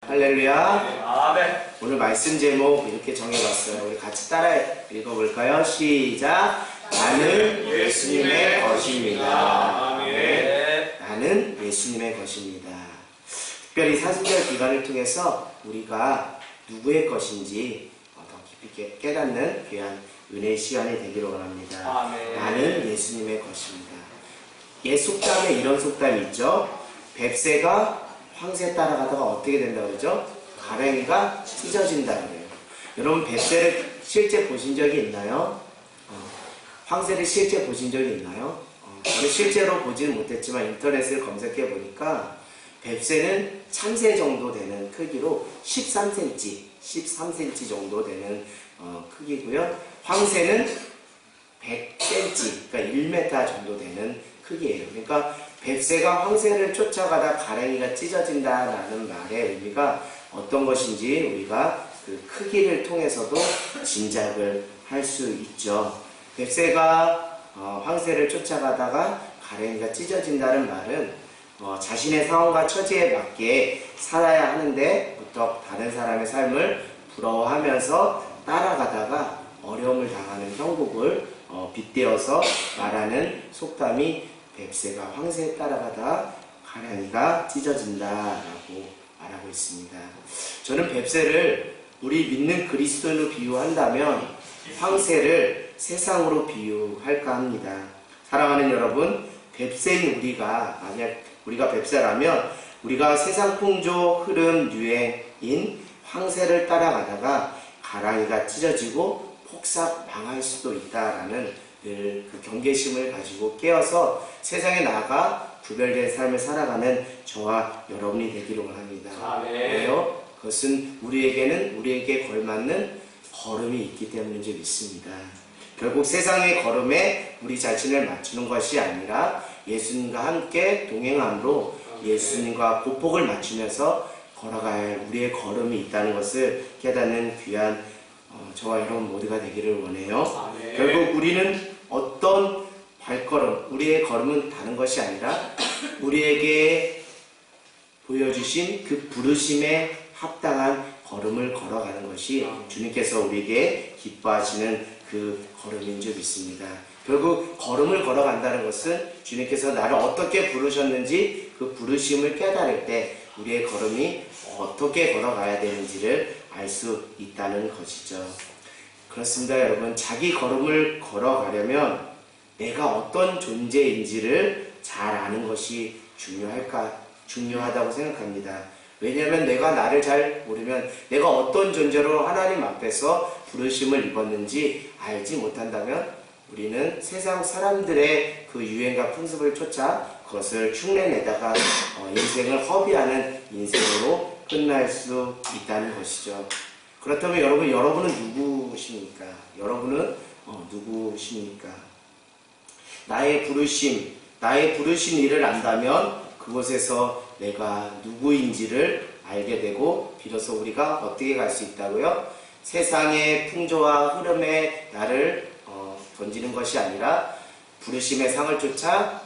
할렐루야. 아멘. 오늘 말씀 제목 이렇게 정해봤어요. 우리 같이 따라 읽어볼까요? 시작. 나는 예수님의 것입니다. 아멘. 나는 예수님의 것입니다. 특별히 사순절 기간을 통해서 우리가 누구의 것인지 더 깊이 깨닫는 귀한 은혜의 시간이 되기를 원합니다. 아멘. 나는 예수님의 것입니다. 옛 속담에 이런 속담이 있죠. 뱁새가 황새 따라가다가 어떻게 된다고 그러죠? 가랭이가 찢어진다 그래요. 여러분 뱁새를 실제 보신 적이 있나요? 황새를 실제 보신 적이 있나요? 저는 실제로 보지는 못했지만 인터넷을 검색해 보니까 뱁새는 참새 정도 되는 크기로 13cm 정도 되는 크기고요. 황새는 100cm, 그러니까 1m 정도 되는 크기예요. 그러니까 뱁새가 황새를 쫓아가다 가랭이가 찢어진다라는 말의 의미가 어떤 것인지 우리가 그 크기를 통해서도 짐작을 할 수 있죠. 뱁새가 황새를 쫓아가다가 가랭이가 찢어진다는 말은 자신의 상황과 처지에 맞게 살아야 하는데 부쩍 다른 사람의 삶을 부러워하면서 따라가다가 어려움을 당하는 형국을 빗대어서 말하는 속담이 뱁새가 황새에 따라가다 가랭이가 찢어진다라고 말하고 있습니다. 저는 뵙새를 우리 믿는 그리스도인으로 비유한다면 황새를 세상으로 비유할까 합니다. 사랑하는 여러분, 뱁새인 우리가, 만약 우리가 뱁새라면 우리가 세상 풍조, 흐름, 유행인 황새를 따라가다가 가랑이가 찢어지고 폭삭 망할 수도 있다라는 늘 그 경계심을 가지고 깨어서 세상에 나아가 구별된 삶을 살아가는 저와 여러분이 되기를 원합니다. 왜요? 그것은 우리에게 걸맞는 걸음이 있기 때문인 줄 믿습니다. 결국 세상의 걸음에 우리 자신을 맞추는 것이 아니라 예수님과 함께 동행함으로 예수님과 고폭을 맞추면서 걸어갈 우리의 걸음이 있다는 것을 깨닫는 귀한 저와 여러분 모두가 되기를 원해요. 결국 우리는 어떤 발걸음, 우리의 걸음은 다른 것이 아니라 우리에게 보여주신 그 부르심에 합당한 걸음을 걸어가는 것이 주님께서 우리에게 기뻐하시는 그 걸음인 줄 믿습니다. 결국 걸음을 걸어간다는 것은 주님께서 나를 어떻게 부르셨는지 그 부르심을 깨달을 때 우리의 걸음이 어떻게 걸어가야 되는지를 알 수 있다는 것이죠. 그렇습니다. 여러분, 자기 걸음을 걸어가려면 내가 어떤 존재인지를 잘 아는 것이 중요하다고 생각합니다. 왜냐하면 내가 나를 잘 모르면 내가 어떤 존재로 하나님 앞에서 부르심을 입었는지 알지 못한다면 우리는 세상 사람들의 그 유행과 풍습을 쫓아 그것을 흉내내다가 인생을 허비하는 인생으로 끝날 수 있다는 것이죠. 그렇다면 여러분은 누구십니까? 여러분은 누구십니까? 나의 부르신 일을 안다면 그곳에서 내가 누구인지를 알게 되고 비로소 우리가 어떻게 갈 수 있다고요? 세상의 풍조와 흐름에 나를 던지는 것이 아니라 부르심의 상을 쫓아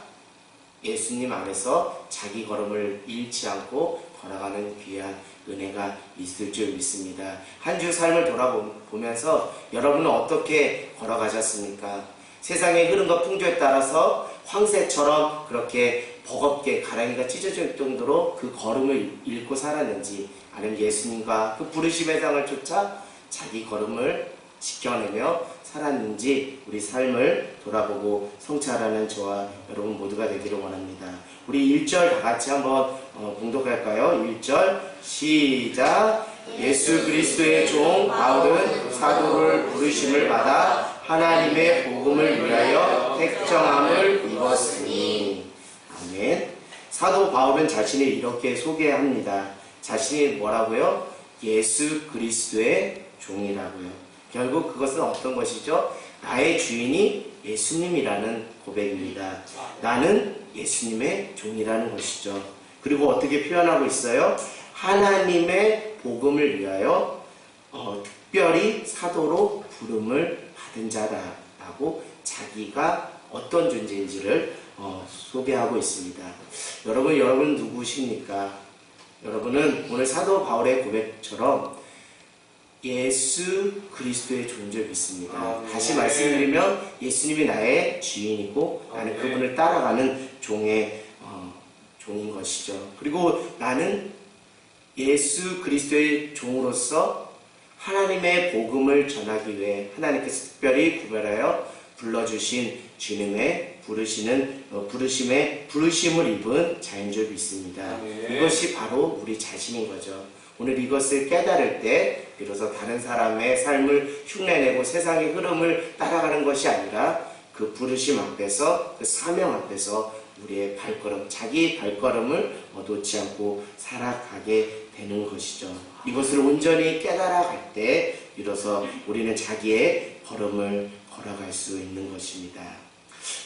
예수님 안에서 자기 걸음을 잃지 않고 걸어가는 귀한 은혜가 있을 줄 믿습니다. 한 주 삶을 돌아보면서 여러분은 어떻게 걸어가셨습니까? 세상의 흐름과 풍조에 따라서 황새처럼 그렇게 버겁게 가랑이가 찢어질 정도로 그 걸음을 잃고 살았는지, 아니면 예수님과 그 부르심의 상을 쫓아 자기 걸음을 지켜내며 살았는지 우리 삶을 돌아보고 성찰하는 저와 여러분 모두가 되기를 원합니다. 우리 1절 다 같이 한번 봉독할까요? 1절 시작. 예수 그리스도의 종 바울은 사도를 부르심을 받아 하나님의 복음을 위하여 택정함을 입었으니. 아멘. 사도 바울은 자신을 이렇게 소개합니다. 자신이 뭐라고요? 예수 그리스도의 종이라고요. 결국 그것은 어떤 것이죠? 나의 주인이 예수님이라는 고백입니다. 나는 예수님의 종이라는 것이죠. 그리고 어떻게 표현하고 있어요? 하나님의 복음을 위하여 특별히 사도로 부름을 받은 자다라고 자기가 어떤 존재인지를 소개하고 있습니다. 여러분 누구십니까? 여러분은 오늘 사도 바울의 고백처럼 예수 그리스도의 존재를 믿습니다. 다시 말씀드리면 예수님이 나의 주인이고 나는 그분을 따라가는 종인 것이죠. 그리고 나는 예수 그리스도의 종으로서 하나님의 복음을 전하기 위해 하나님께서 특별히 구별하여 불러주신 주님의 부르심을 입은 자인 줄 믿습니다. 이것이 바로 우리 자신인 거죠. 오늘 이것을 깨달을 때 비로소 다른 사람의 삶을 흉내내고 세상의 흐름을 따라가는 것이 아니라 그 부르심 앞에서, 그 사명 앞에서 우리의 자기 발걸음을 놓지 않고 살아가게 되는 것이죠. 이것을 온전히 깨달아갈 때 비로소 우리는 자기의 걸음을 걸어갈 수 있는 것입니다.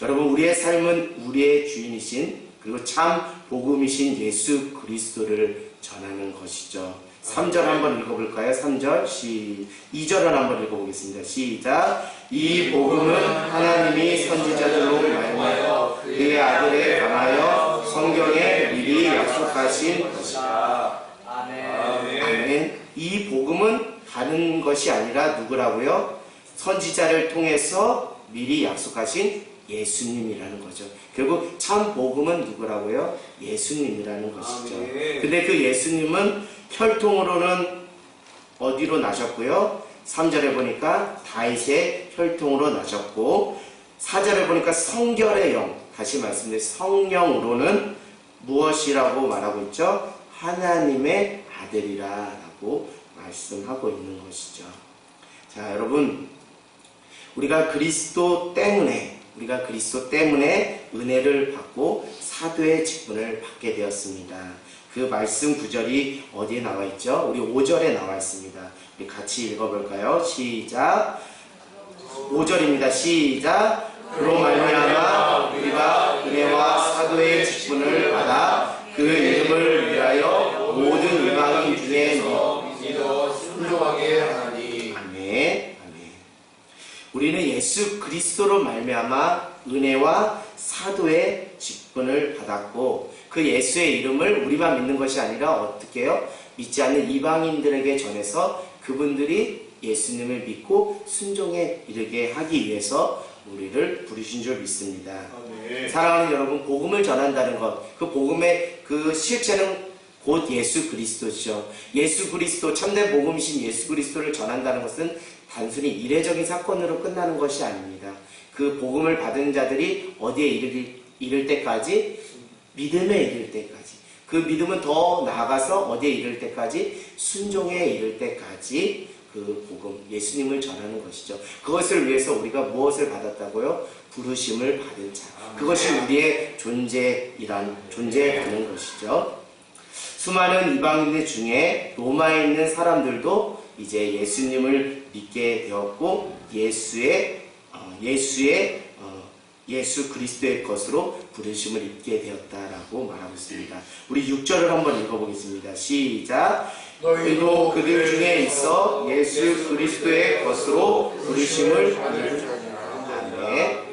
여러분, 우리의 삶은 우리의 주인이신 그리고 참 복음이신 예수 그리스도를 전하는 것이죠. 3절 한번 읽어볼까요? 3절 2절을 한번 읽어보겠습니다. 시작. 이 복음은 하나님이 선지자들로 말하여 그의 아들에 관하여 성경에 미리 약속하신 것이다. 아멘. 이 복음은 다른 것이 아니라 누구라고요? 선지자를 통해서 미리 약속하신 예수님이라는 거죠. 결국 참 복음은 누구라고요? 예수님이라는 것이죠. 근데 그 예수님은 혈통으로는 어디로 나셨고요? 3절에 보니까 다윗의 혈통으로 나셨고 4절에 보니까 성결의 영, 다시 말씀드린 성령으로는 무엇이라고 말하고 있죠? 하나님의 아들이라고 말씀하고 있는 것이죠. 자, 여러분, 우리가 그리스도 때문에 은혜를 받고 사도의 직분을 받게 되었습니다. 그 말씀 구절이 어디에 나와 있죠? 우리 5절에 나와 있습니다. 우리 같이 읽어볼까요? 시작. 5절입니다. 시작. 그로 말미암아 우리가 은혜와 사도의 직분을 받아 그 이름을 위하여 모든 이방인 중에 믿어 순종하게 하나니. 아멘. 우리는 예수 그리스도로 말미암아 은혜와 사도의 직분을 받았고 그 예수의 이름을 우리만 믿는 것이 아니라 어떻게 해요? 믿지 않는 이방인들에게 전해서 그분들이 예수님을 믿고 순종에 이르게 하기 위해서 우리를 부르신 줄 믿습니다. 사랑하는 여러분, 복음을 전한다는 것, 그 복음의 그 실체는 곧 예수 그리스도죠. 예수 그리스도, 참된 복음이신 예수 그리스도를 전한다는 것은 단순히 이례적인 사건으로 끝나는 것이 아닙니다. 그 복음을 받은 자들이 어디에 이를 때까지? 믿음에 이를 때까지. 그 믿음은 더 나아가서 어디에 이를 때까지? 순종에 이를 때까지 그 복음, 예수님을 전하는 것이죠. 그것을 위해서 우리가 무엇을 받았다고요? 부르심을 받은 자. 그것이 우리의 존재하는 것이죠. 수많은 이방인들 중에 로마에 있는 사람들도 이제 예수님을 믿게 되었고 예수 그리스도의 것으로 부르심을 입게 되었다라고 말하고 있습니다. 우리 6절을 한번 읽어보겠습니다. 시작. 너희도 그들 중에 있어 예수 그리스도의 것으로 부르심을 받으셨느냐.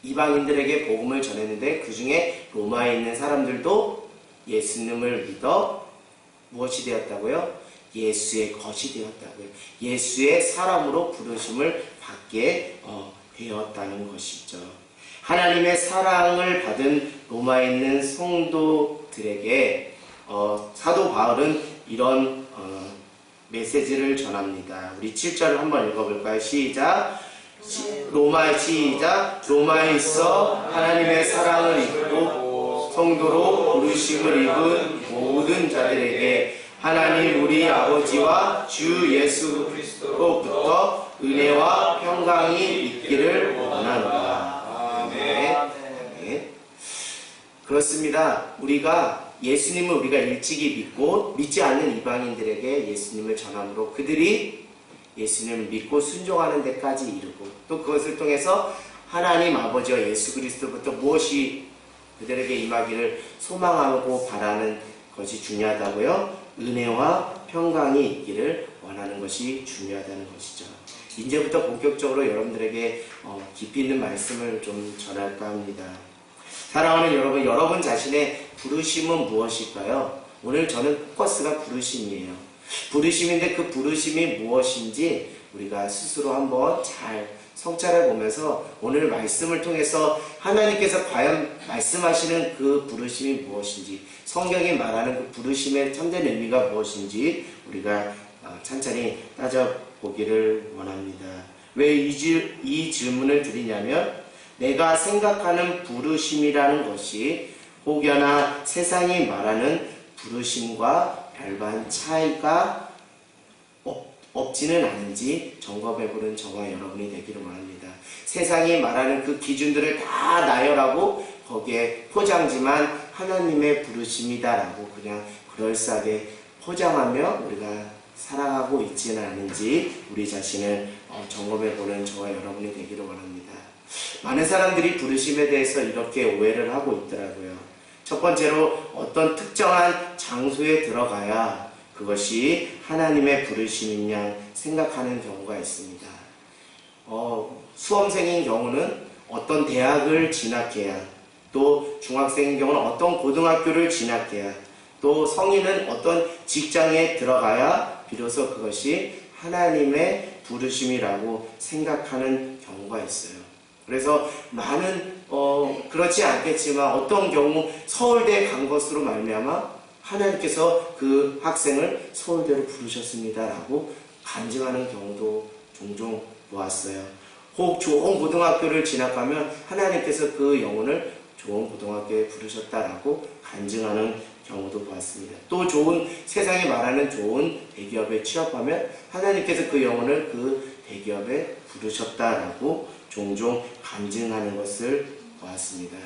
이방인들에게 복음을 전했는데 그 중에 로마에 있는 사람들도 예수님을 믿어 무엇이 되었다고요? 예수의 것이 되었다고요. 예수의 사람으로 부르심을 받게 되었다는 것이죠. 하나님의 사랑을 받은 로마에 있는 성도들에게 사도 바울은 이런 메시지를 전합니다. 우리 7절을 한번 읽어볼까요? 시작. 로마에 있어 하나님의 사랑을 입고 성도로 부르심을 입은 모든 자들에게 하나님 우리 아버지와 주 예수 그리스도로부터 은혜와 평강이 있기를 원하노라. 아멘. 그렇습니다. 예수님을 우리가 일찍이 믿고 믿지 않는 이방인들에게 예수님을 전함으로 그들이 예수님을 믿고 순종하는 데까지 이르고 또 그것을 통해서 하나님 아버지와 예수 그리스도부터 무엇이 그들에게 임하기를 소망하고 바라는 것이 중요하다고요? 은혜와 평강이 있기를 원하는 것이 중요하다는 것이죠. 이제부터 본격적으로 여러분들에게 깊이 있는 말씀을 좀 전할까 합니다. 사랑하는 여러분 자신의 부르심은 무엇일까요? 오늘 저는 포커스가 부르심이에요. 부르심인데 그 부르심이 무엇인지 우리가 스스로 한번 잘 성찰해 보면서 오늘 말씀을 통해서 하나님께서 과연 말씀하시는 그 부르심이 무엇인지, 성경이 말하는 그 부르심의 참된 의미가 무엇인지 우리가 찬찬히 따져보기를 원합니다. 왜 이 질문을 드리냐면, 내가 생각하는 부르심이라는 것이 혹여나 세상이 말하는 부르심과 별반 차이가 없지는 않은지 점검해보는 저와 여러분이 되기를 원합니다. 세상이 말하는 그 기준들을 다 나열하고 거기에 포장지만 하나님의 부르심이다라고 그냥 그럴싸하게 포장하며 우리가 살아가고 있지는 않은지 우리 자신을 점검해보는 저와 여러분이 되기를 원합니다. 많은 사람들이 부르심에 대해서 이렇게 오해를 하고 있더라고요. 첫 번째로 어떤 특정한 장소에 들어가야 그것이 하나님의 부르심인 양 생각하는 경우가 있습니다. 수험생인 경우는 어떤 대학을 진학해야, 또 중학생인 경우는 어떤 고등학교를 진학해야, 또 성인은 어떤 직장에 들어가야 비로소 그것이 하나님의 부르심이라고 생각하는 경우가 있어요. 그래서 많은 그렇지 않겠지만 어떤 경우 서울대에 간 것으로 말미암아 하나님께서 그 학생을 서울대로 부르셨습니다라고 간증하는 경우도 종종 보았어요. 혹 좋은 고등학교를 진학하면 하나님께서 그 영혼을 좋은 고등학교에 부르셨다라고 간증하는 경우도 보았습니다. 또 좋은, 세상이 말하는 좋은 대기업에 취업하면 하나님께서 그 영혼을 그 대기업에 부르셨다라고 종종 간증하는 것을 보았습니다.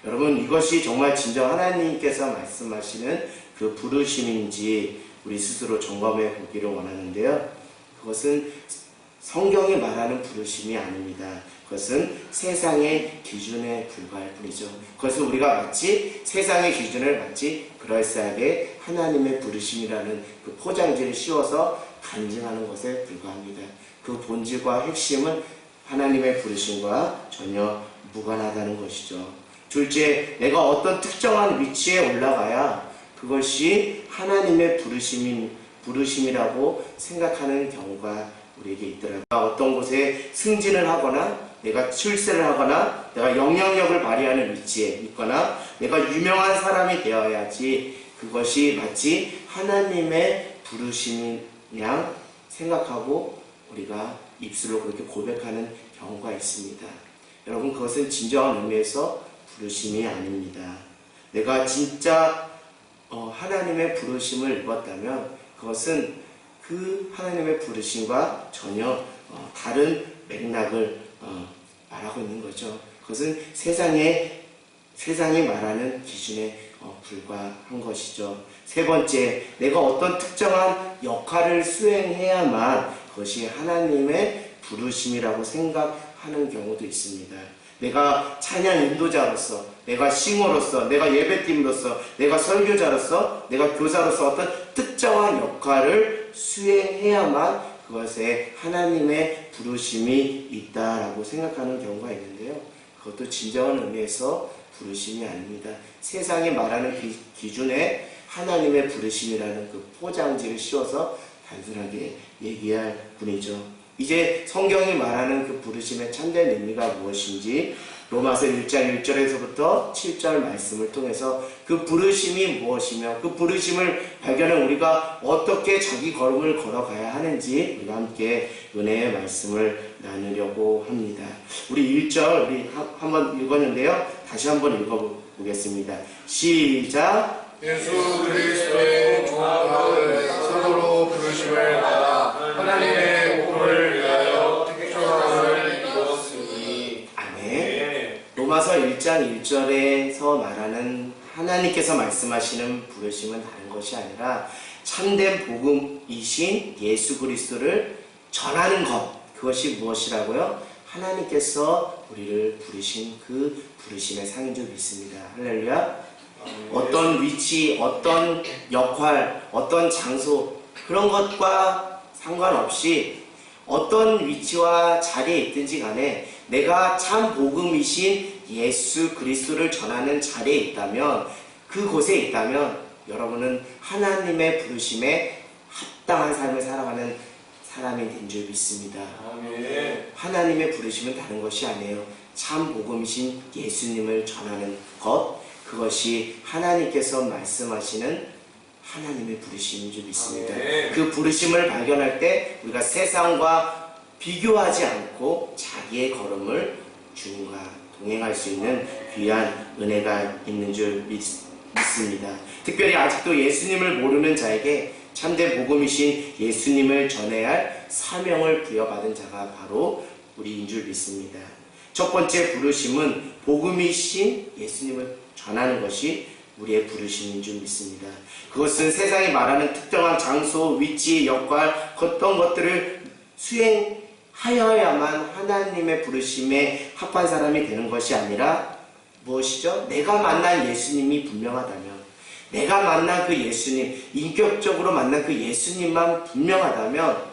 여러분, 이것이 정말 진정 하나님께서 말씀하시는 그 부르심인지 우리 스스로 점검해 보기를 원하는데요. 그것은 성경이 말하는 부르심이 아닙니다. 그것은 세상의 기준에 불과할 뿐이죠. 그것은 우리가 마치 세상의 기준을 마치 그럴싸하게 하나님의 부르심이라는 그 포장지를 씌워서 간증하는 것에 불과합니다. 그 본질과 핵심은 하나님의 부르심과 전혀 무관하다는 것이죠. 둘째, 내가 어떤 특정한 위치에 올라가야 그것이 하나님의 부르심이라고 생각하는 경우가 우리에게 있더라고요. 어떤 곳에 승진을 하거나 내가 출세를 하거나 내가 영향력을 발휘하는 위치에 있거나 내가 유명한 사람이 되어야지 그것이 마치 하나님의 부르심인 양 생각하고 우리가 입술로 그렇게 고백하는 경우가 있습니다. 여러분, 그것은 진정한 의미에서 부르심이 아닙니다. 내가 진짜 하나님의 부르심을 입었다면 그것은 그 하나님의 부르심과 전혀 다른 맥락을 말하고 있는 거죠. 그것은 세상이 말하는 기준에 불과한 것이죠. 세 번째, 내가 어떤 특정한 역할을 수행해야만 그것이 하나님의 부르심이라고 생각하는 경우도 있습니다. 내가 찬양 인도자로서, 내가 싱어로서, 내가 예배팀으로서, 내가 설교자로서, 내가 교사로서 어떤 특정한 역할을 수행해야만 그것에 하나님의 부르심이 있다라고 생각하는 경우가 있는데요. 그것도 진정한 의미에서 부르심이 아닙니다. 세상이 말하는 기준에 하나님의 부르심이라는 그 포장지를 씌워서 단순하게 얘기할 뿐이죠. 이제 성경이 말하는 그 부르심의 참된 의미가 무엇인지 로마서 1장 1절에서부터 7절 말씀을 통해서 그 부르심이 무엇이며 그 부르심을 발견해 우리가 어떻게 자기 걸음을 걸어가야 하는지 우리가 함께 은혜의 말씀을 나누려고 합니다. 우리 1절 우리 한번 읽었는데요. 다시 한번 읽어보겠습니다. 시작. 예수 그리스도의 종합을 서로 부르심을 받아 하나님의 복음을 위하여 특별함을 이루었으니. 아멘. 로마서 1장 1절에서 말하는 하나님께서 말씀하시는 부르심은 다른 것이 아니라 참된 복음이신 예수 그리스도를 전하는 것, 그것이 무엇이라고요? 하나님께서 우리를 부르신 그 부르심의 상인 줄 믿습니다. 할렐루야. 어떤 위치, 어떤 역할, 어떤 장소, 그런 것과 상관없이 어떤 위치와 자리에 있든지 간에 내가 참 복음이신 예수 그리스도를 전하는 자리에 있다면 그곳에 있다면 여러분은 하나님의 부르심에 합당한 삶을 살아가는 사람이 된 줄 믿습니다. 아멘. 하나님의 부르심은 다른 것이 아니에요. 참 복음이신 예수님을 전하는 것, 그것이 하나님께서 말씀하시는 하나님의 부르심인 줄 믿습니다. 아멘. 그 부르심을 발견할 때 우리가 세상과 비교하지 않고 자기의 걸음을 주님과 동행할 수 있는 귀한 은혜가 있는 줄 믿습니다. 특별히 아직도 예수님을 모르는 자에게 참된 복음이신 예수님을 전해야 할 사명을 부여받은 자가 바로 우리인 줄 믿습니다. 첫 번째 부르심은 복음이신 예수님을 전하는 것이 우리의 부르심인 줄 믿습니다. 그것은 세상이 말하는 특정한 장소, 위치, 역할, 어떤 것들을 수행하여야만 하나님의 부르심에 합한 사람이 되는 것이 아니라 무엇이죠? 내가 만난 예수님이 분명하다면, 내가 만난 그 예수님, 인격적으로 만난 그 예수님만 분명하다면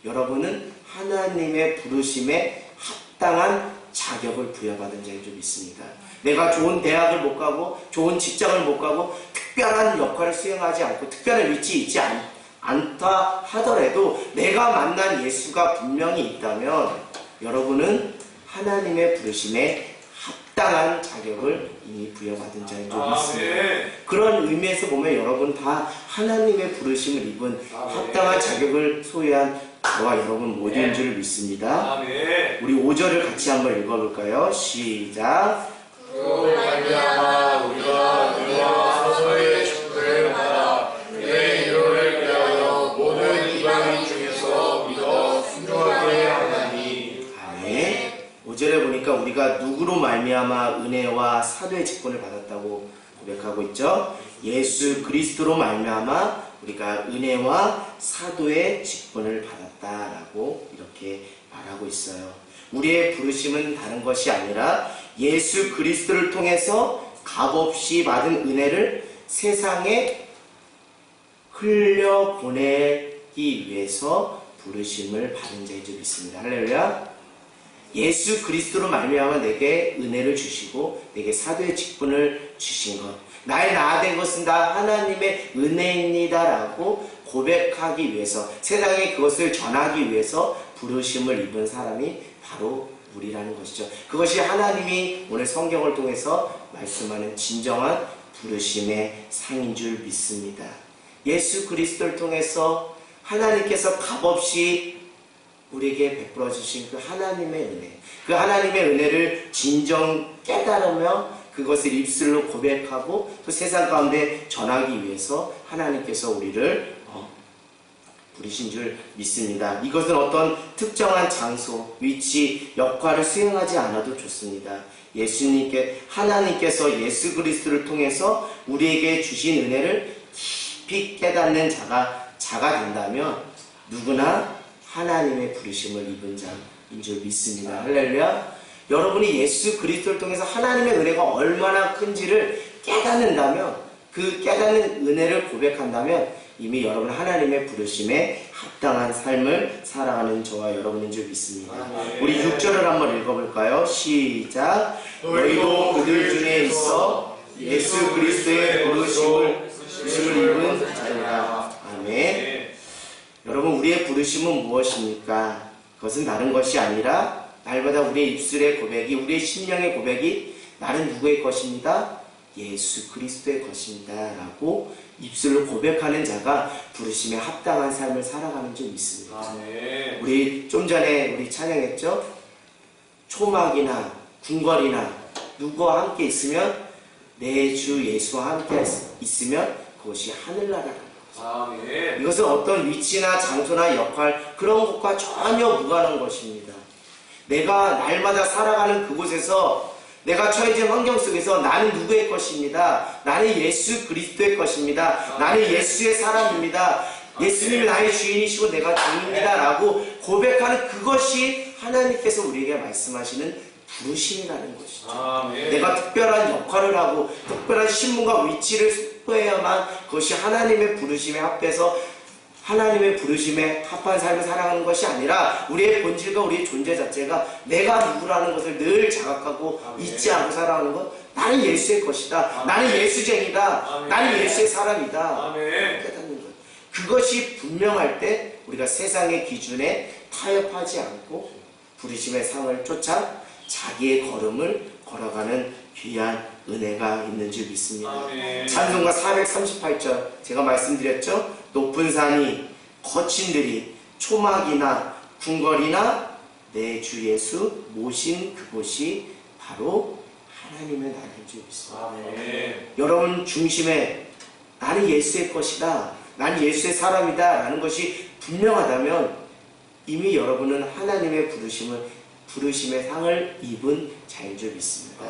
여러분은 하나님의 부르심에 합당한 자격을 부여받은 자인 줄 믿습니다. 내가 좋은 대학을 못 가고 좋은 직장을 못 가고 특별한 역할을 수행하지 않고 특별한 위치에 있지 않다 하더라도 내가 만난 예수가 분명히 있다면 여러분은 하나님의 부르심에 합당한 자격을 이미 부여받은 자인 줄 믿습니다. 그런 의미에서 보면 여러분 다 하나님의 부르심을 입은 합당한 자격을 소유한 저와 여러분 모두인 줄 믿습니다. 우리 5절을 같이 한번 읽어볼까요? 시작. 그로 말미암아 우리가 너희와 사도의 직분을 받아 그의 이름을 위하여 모든 이방인 중에서 믿어 순종하게 하나니. 아멘. 5절에 보니까 우리가 누구로 말미암아 은혜와 사도의 직분을 받았다고 고백하고 있죠. 예수 그리스도로 말미암아 우리가 은혜와 사도의 직분을 받았다라고 이렇게 말하고 있어요. 우리의 부르심은 다른 것이 아니라 예수 그리스도를 통해서 값없이 받은 은혜를 세상에 흘려보내기 위해서 부르심을 받은 자인 줄 믿습니다. 할렐루야. 예수 그리스도로 말미암아 내게 은혜를 주시고 내게 사도의 직분을 주신 것, 나의 나된 것은 다 하나님의 은혜입니다 라고 고백하기 위해서, 세상에 그것을 전하기 위해서 부르심을 입은 사람이 바로 우리라는 것이죠. 그것이 하나님이 오늘 성경을 통해서 말씀하는 진정한 부르심의 상인 줄 믿습니다. 예수 그리스도를 통해서 하나님께서 값없이 우리에게 베풀어 주신 그 하나님의 은혜, 그 하나님의 은혜를 진정 깨달으며 그것을 입술로 고백하고 또 세상 가운데 전하기 위해서 하나님께서 우리를 부르신 줄 믿습니다. 이것은 어떤 특정한 장소, 위치, 역할을 수행하지 않아도 좋습니다. 하나님께서 예수 그리스도를 통해서 우리에게 주신 은혜를 깊이 깨닫는 자가 된다면 누구나 하나님의 부르심을 입은 자인 줄 믿습니다. 할렐루야. 여러분이 예수 그리스도를 통해서 하나님의 은혜가 얼마나 큰지를 깨닫는다면, 그 깨닫는 은혜를 고백한다면 이미 여러분 하나님의 부르심에 합당한 삶을 살아가는 저와 여러분인 줄 믿습니다. 우리 6절을 한번 읽어볼까요? 시작. 너희도 그들 중에 있어 예수 그리스도의 부르심을 입은 자들아. 아멘. 여러분, 우리의 부르심은 무엇입니까? 그것은 다른 것이 아니라 날마다 우리의 입술의 고백이, 우리의 심령의 고백이 나는 누구의 것입니다? 예수 그리스도의 것입니다 라고 입술로 고백하는 자가 부르심에 합당한 삶을 살아가는 줄 믿습니다. 아멘. 우리 좀 전에 우리 찬양했죠? 초막이나 궁궐이나 누구와 함께 있으면, 내 주 예수와 함께 있으면 그것이 하늘나라라는 거죠. 아멘. 이것은 어떤 위치나 장소나 역할, 그런 것과 전혀 무관한 것입니다. 내가 날마다 살아가는 그곳에서, 내가 처해진 환경 속에서 나는 누구의 것입니다. 나는 예수 그리스도의 것입니다. 나는 예수의 사람입니다. 예수님이 나의 주인이시고 내가 주인입니다 라고 고백하는 그것이 하나님께서 우리에게 말씀하시는 부르심이라는 것이죠. 아멘. 내가 특별한 역할을 하고 특별한 신분과 위치를 확보해야만 그것이 하나님의 부르심에 합해서 하나님의 부르심에 합한 삶을 살아가는 것이 아니라 우리의 본질과 우리의 존재 자체가 내가 누구라는 것을 늘 자각하고 잊지 않고 살아가는 것. 나는 예수의 것이다. 나는 예수쟁이다. 나는 예수의 사람이다. 깨닫는 것. 그것이 분명할 때 우리가 세상의 기준에 타협하지 않고 부르심의 상을 쫓아 자기의 걸음을 걸어가는 귀한 은혜가 있는 줄 믿습니다. 찬송가 438절 제가 말씀드렸죠. 높은 산이 거친 들이 초막이나 궁궐이나 내 주 예수 모신 그곳이 바로 하나님의 나라인 줄 믿습니다. 여러분 중심에 나는 예수의 것이다. 나는 예수의 사람이다. 라는 것이 분명하다면 이미 여러분은 하나님의 부르심의 상을 입은 자인 줄 믿습니다.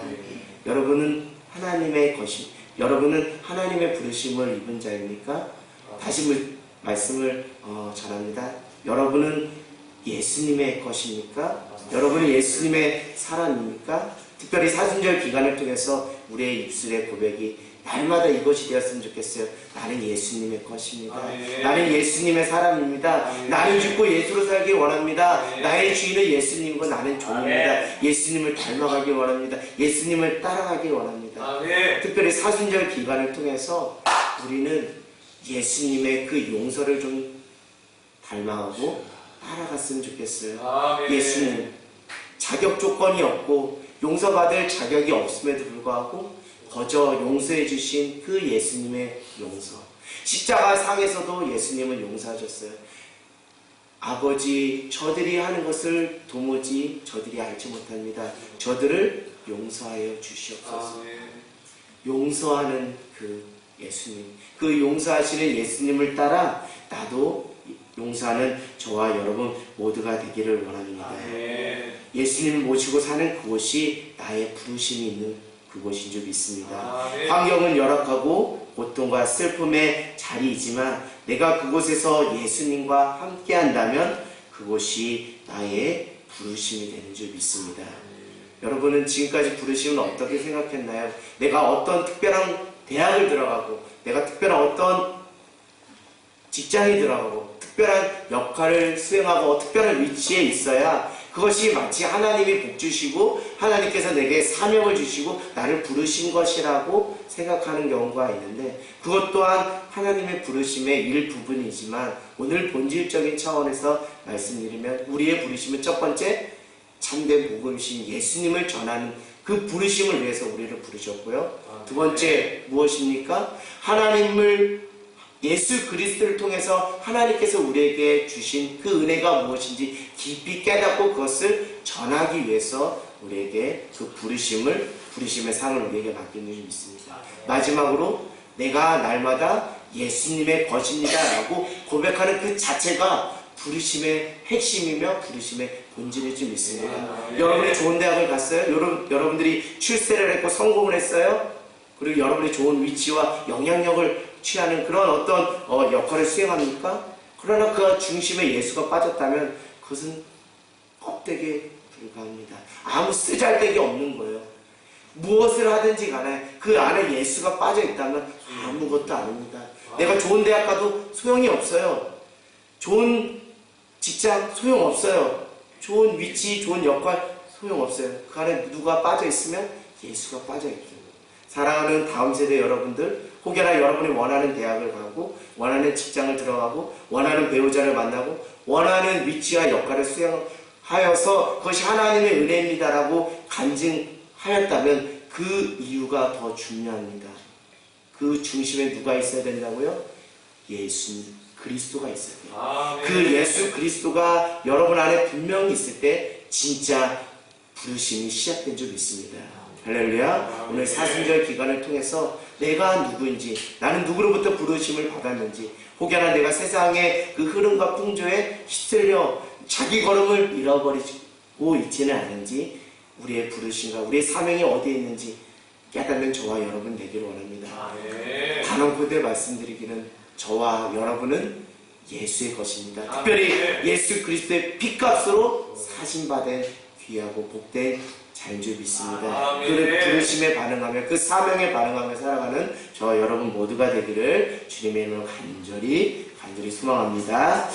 여러분은 하나님의 것이, 여러분은 하나님의 부르심을 입은 자입니까? 다시 말씀을 전합니다. 여러분은 예수님의 것입니까? 여러분은 예수님의 사람입니까? 특별히 사순절 기간을 통해서 우리의 입술의 고백이 날마다 이것이 되었으면 좋겠어요. 나는 예수님의 것입니다. 나는 예수님의 사람입니다. 나는 죽고 예수로 살기 원합니다. 나의 주인은 예수님이고 나는 종입니다. 예수님을 닮아가기 원합니다. 예수님을 따라가기 원합니다. 특별히 사순절 기간을 통해서 우리는 예수님의 그 용서를 좀 닮아가고 따라갔으면 좋겠어요. 예수님 자격 조건이 없고 용서받을 자격이 없음에도 불구하고 거저 용서해 주신 그 예수님의 용서. 십자가 상에서도 예수님은 용서하셨어요. 아버지 저들이 하는 것을 도무지 저들이 알지 못합니다. 저들을 용서하여 주시옵소서. 용서하는 그 예수님, 그 용서하시는 예수님을 따라 나도 용서하는 저와 여러분 모두가 되기를 원합니다. 예수님을 모시고 사는 그곳이 나의 부르심이 있는 그곳인 줄 믿습니다. 환경은 열악하고 고통과 슬픔의 자리이지만 내가 그곳에서 예수님과 함께 한다면 그곳이 나의 부르심이 되는 줄 믿습니다. 여러분은 지금까지 부르심은 어떻게 생각했나요? 내가 어떤 특별한 대학을 들어가고 내가 특별한 어떤 직장에 들어가고 특별한 역할을 수행하고 특별한 위치에 있어야 그것이 마치 하나님이 복 주시고 하나님께서 내게 사명을 주시고 나를 부르신 것이라고 생각하는 경우가 있는데 그것 또한 하나님의 부르심의 일부분이지만 오늘 본질적인 차원에서 말씀드리면 우리의 부르심은 첫 번째 참된 복음신 예수님을 전하는 그 부르심을 위해서 우리를 부르셨고요. 두 번째 무엇입니까? 하나님을 예수 그리스도를 통해서 하나님께서 우리에게 주신 그 은혜가 무엇인지 깊이 깨닫고 그것을 전하기 위해서 우리에게 그 부르심의 상을 우리에게 맡기는 줄 믿습니다. 마지막으로 내가 날마다 예수님의 것입니다 라고 고백하는 그 자체가 부르심의 핵심이며 부르심의 본질일 줄 믿습니다. 여러분이 좋은 대학을 갔어요? 여러분들이 출세를 했고 성공을 했어요? 그리고 여러분이 좋은 위치와 영향력을 취하는 그런 어떤 역할을 수행합니까? 그러나 그 중심에 예수가 빠졌다면 그것은 껍데기에 불과합니다. 아무 쓰잘데기 없는 거예요. 무엇을 하든지 간에 그 안에 예수가 빠져있다면 아무것도 아닙니다. 내가 좋은 대학 가도 소용이 없어요. 좋은 직장 소용없어요. 좋은 위치, 좋은 역할 소용없어요. 그 안에 누가 빠져있으면 예수가 빠져있죠. 사랑하는 다음 세대 여러분들, 혹여나 여러분이 원하는 대학을 가고 원하는 직장을 들어가고 원하는 배우자를 만나고 원하는 위치와 역할을 수행하여서 그것이 하나님의 은혜입니다라고 간증하였다면 그 이유가 더 중요합니다. 그 중심에 누가 있어야 된다고요? 예수 그리스도가 있어야 돼요. 그 예수 그리스도가 여러분 안에 분명히 있을 때 진짜 부르심이 시작된 줄 믿습니다. 할렐루야. 오늘 사순절 기간을 통해서 내가 누구인지, 나는 누구로부터 부르심을 받았는지, 혹여나 내가 세상의 그 흐름과 풍조에 휩쓸려 자기 걸음을 잃어버리고 있지는 않은지, 우리의 부르심과 우리의 사명이 어디에 있는지 깨닫는 저와 여러분 되기를 원합니다. 단언코드에 말씀드리기는 저와 여러분은 예수의 것입니다. 특별히 예수 그리스도의 피값으로 사신받은 귀하고 복된 자인 줄 믿습니다. 그 부르심에 반응하며 그 사명에 반응하며 살아가는 저와 여러분 모두가 되기를 주님의 이름으로 간절히 간절히 소망합니다.